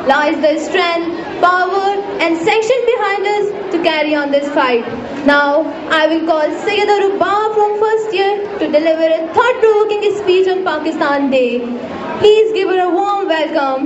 lies the strength, power and section behind us to carry on this fight. Now, I will call Sayyida Ruba from first year to deliver a thought-provoking speech on Pakistan Day. Please give her a warm welcome.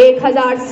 1000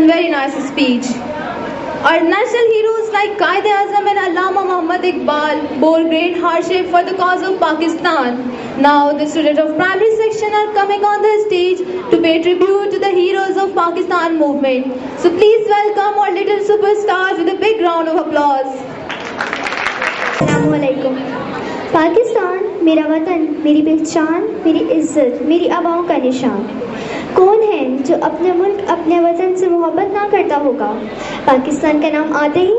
Very nice speech. Our national heroes like Qaid Azam and Allama Muhammad Iqbal bore great hardship for the cause of Pakistan. Now the students of primary section are coming on the stage to pay tribute to the heroes of Pakistan movement. So please welcome our little superstars with a big round of applause. Assalamualaikum. Pakistan میرا وطن، میری پہچان، میری عزت، میری آباؤں کا نشان۔ کون ہے جو اپنے ملک، اپنے وطن سے محبت نہ کرتا ہوگا؟ پاکستان کا نام آتے ہی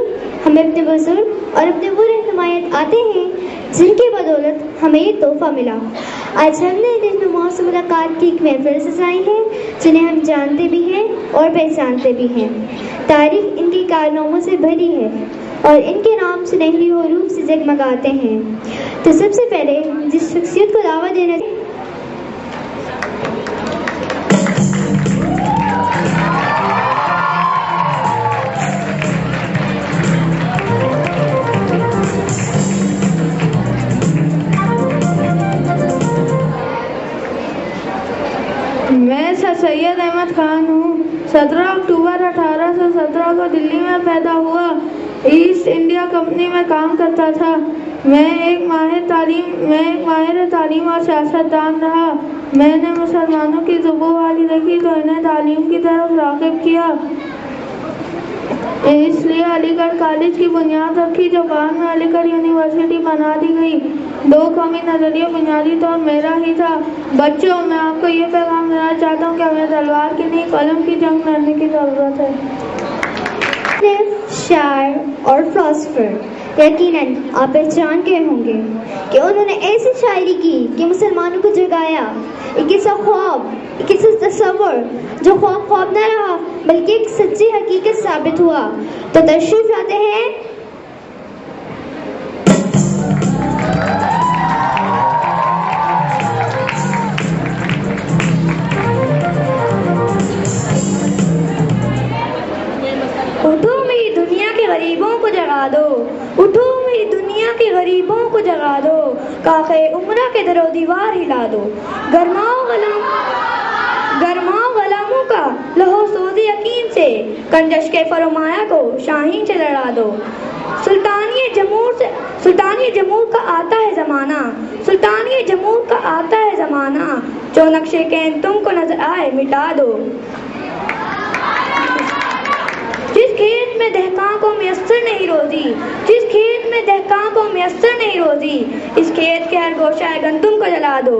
ہمیں اپنے بزرگ اور اپنے وہ رہنمایت آتے ہیں جن کی بدولت ہمیں یہ تحفہ ملا۔ آج ہم نے رہنماؤں سے ملاقات کی ایک محفل سجائی ہے جنہیں ہم جانتے بھی ہیں اور پہچانتے بھی ہیں۔ تاریخ ان کی کارناموں سے بھری ہے اور ان کے نام سنہری حروف سے جگمگاتے ہیں۔ تو سب سے پہلے جس شخصیت کو دعوت دینا میں سید احمد خان ہوں۔ 17 اکتوبر 1817 کو دلی میں پیدا ہوا۔ ایسٹ انڈیا کمپنی میں کام کرتا تھا۔ میں ایک ماہر تعلیم اور سیاست دان رہا۔ میں نے مسلمانوں کی زبوں والی دیکھی تو انہیں تعلیم کی طرف راغب کیا، اس لیے علی گڑھ کالج کی بنیاد رکھی جو بعد میں علی گڑھ یونیورسٹی بنا دی گئی۔ 2 قومی نظریہ بنیادی طور میرا ہی تھا۔ بچوں، میں آپ کو یہ پیغام دینا چاہتا ہوں کہ ہمیں تلوار کی نہیں قلم کی جنگ لڑنے کی ضرورت ہے۔ شاعر اور فلاسفر یقیناً آپ پہچان گئے ہوں گے کہ انہوں نے ایسی شاعری کی کہ مسلمانوں کو جگایا۔ ایک ایسا خواب، ایک ایسا تصور جو خواب نہ رہا بلکہ ایک سچی حقیقت ثابت ہوا۔ تو تشریف لاتے ہیں اٹھو میری دنیا کے غریبوں کو جگا دو، اٹھو میری دنیا کے غریبوں کو جگا دو، کاخے عمرہ کے در و دیوار ہلا دو، گرماؤ غلاموں کا لہو سوز یقین سے، کنجش کے فرمایا کو شاہین سے لڑا دو۔ سلطانی جمہور کا آتا ہے زمانہ، سلطانی جمہور کا آتا ہے زمانہ، جو نقشے کین تم کو نظر آئے مٹا دو۔ جس کھیت میں دہقاں کو میسر نہیں روزی، جس کھیت میں دہقاں کو میسر نہیں روزی، اس کھیت کے ہر گوشہ گندم کو جلا دو۔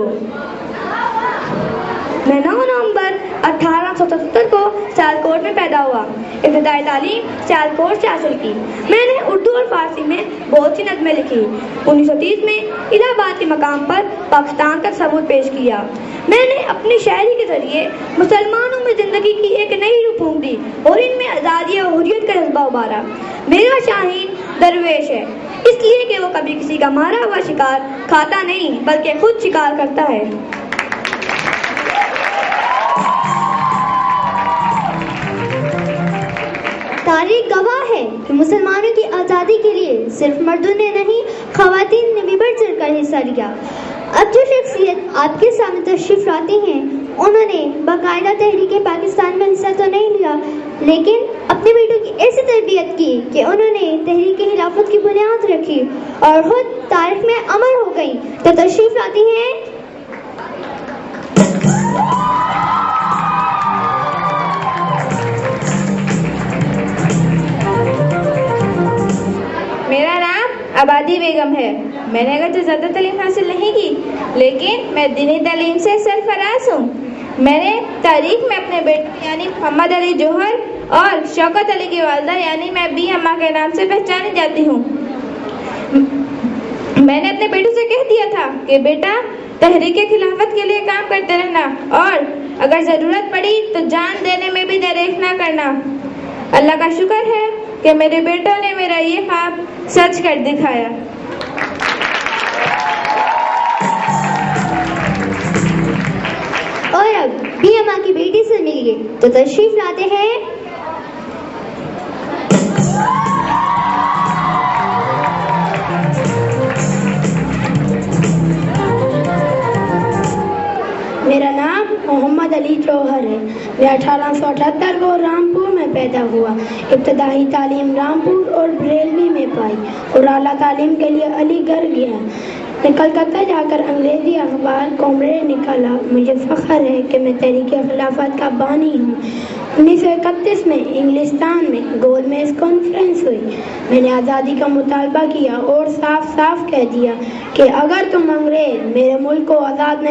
میں 9 نومبر 1877 کو سیالکوٹ میں پیدا ہوا۔ ابتدائی تعلیم سیالکوٹ سے حاصل کی۔ میں نے اردو اور فارسی میں بہت سی نظمیں لکھی۔ 1930 میں الہ آباد کے مقام پر پاکستان کا تصور پیش کیا۔ میں نے اپنی شاعری کے ذریعے مسلمانوں میں زندگی کی ایک نئی روح پھونک دی اور ان میں آزادی اور حریت کا جذبہ ابھارا۔ میرا شاہین درویش ہے، اس لیے کہ وہ کبھی کسی کا مارا ہوا شکار کھاتا نہیں بلکہ خود شکار کرتا ہے۔ تاریخ گواہ ہے کہ مسلمانوں کی آزادی کے لیے صرف مردوں نے نہیں، خواتین نے بھی بڑھ چڑھ کر حصہ لیا۔ اب جو شخصیت آپ کے سامنے تشریف لاتی ہیں، انہوں نے باقاعدہ تحریک پاکستان میں حصہ تو نہیں لیا، لیکن اپنے بیٹوں کی ایسی تربیت کی کہ انہوں نے تحریک خلافت کی بنیاد رکھی اور خود تاریخ میں امر ہو گئی۔ تو تشریف لاتی ہیں میرا نام آبادی بیگم ہے۔ میں نے اگرچہ زیادہ تعلیم حاصل نہیں کی، لیکن میں دینی تعلیم سے سرفراز ہوں۔ میں نے تاریخ میں اپنے بیٹے یعنی محمد علی جوہر اور شوکت علی کی والدہ یعنی میں بی اما کے نام سے پہچانی جاتی ہوں۔ میں نے اپنے بیٹوں سے کہہ دیا تھا کہ بیٹا تحریک خلافت کے لیے کام کرتے رہنا اور اگر ضرورت پڑی تو جان دینے میں بھی دریغ نہ کرنا۔ اللہ کا شکر ہے کہ میرے بیٹوں نے میرا یہ خواب سچ کر دکھایا۔ اور اب بی اما کی بیٹی سے ملیے، تو تشریف لاتے ہیں میرا نام محمد علی جوہر ہے۔ میں 1878 کو رامپور میں پیدا ہوا۔ ابتدائی تعلیم رامپور اور بریلوی میں پائی اور اعلیٰ تعلیم کے لیے علی گڑھ گیا۔ میں کلکتہ جا کر انگریزی اخبار کامریڈ نکالا. مجھے فخر ہے کہ میں تحریک خلافت کا بانی ہوں. 1931 میں انگلستان میں گول میز کانفرنس ہوئی. میں نے آزادی کا مطالبہ کیا اور صاف صاف کہہ دیا کہ اگر تم انگریز میرے ملک کو آزاد نہیں